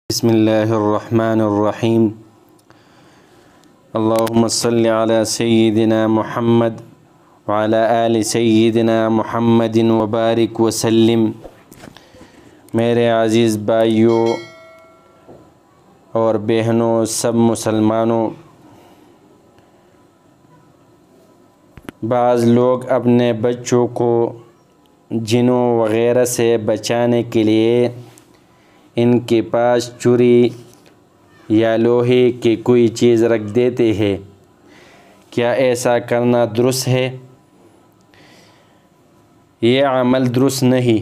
بسم اللہ الرحمن الرحیم اللہم صلی علی سیدنا محمد وعلی آل سیدنا محمد وبارک وسلم۔ میرے عزیز بھائیوں اور بہنوں، سب مسلمانوں، بعض لوگ اپنے بچوں کو جنوں وغیرہ سے بچانے کے لیے ان کے پاس چوری یا لوہے کی کوئی چیز رکھ دیتے ہیں۔ کیا ایسا کرنا درست ہے؟ یہ عمل درست نہیں۔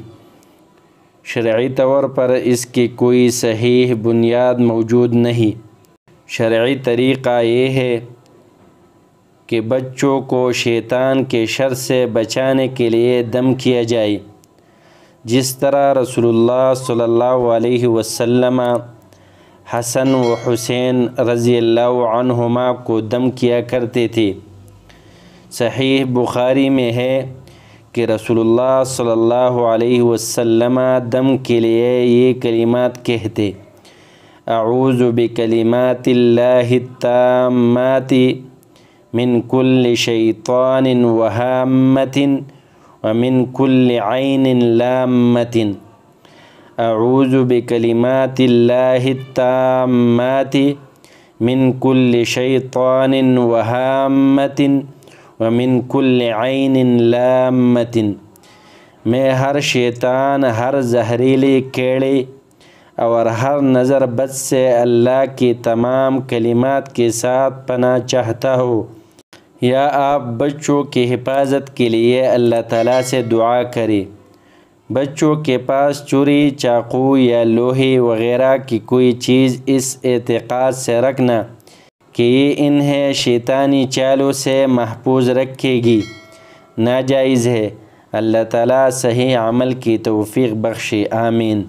شرعی طور پر اس کی کوئی صحیح بنیاد موجود نہیں۔ شرعی طریقہ یہ ہے کہ بچوں کو شیطان کے شر سے بچانے کے لیے دم کیا جائے، جس طرح رسول اللہ صلی اللہ علیہ وسلم حسن و حسین رضی اللہ عنہما کو دم کیا کرتے تھے۔ صحیح بخاری میں ہے کہ رسول اللہ صلی اللہ علیہ وسلم دم کے لیے یہ کلمات کہتے: اعوذ بکلمات اللہ التامات من کل شیطان وہامۃ ومن کل عین لامۃ۔ اعوذ بکلمات اللہ التامات من کل شیطان وہامۃ ومن کل عین لامۃ۔ میں ہر شیطان، ہر زہریلی کیڑے اور ہر نظر بد سے اللہ کی تمام کلمات کے ساتھ پناہ چاہتا ہوں۔ یا آپ بچوں کی حفاظت کے لیے اللہ تعالیٰ سے دعا کریں۔ بچوں کے پاس چوری، چاقو یا لوہے وغیرہ کی کوئی چیز اس اعتقاد سے رکھنا کہ یہ انہیں شیطانی چالوں سے محفوظ رکھے گی، ناجائز ہے۔ اللہ تعالیٰ صحیح عمل کی توفیق بخشے، آمین۔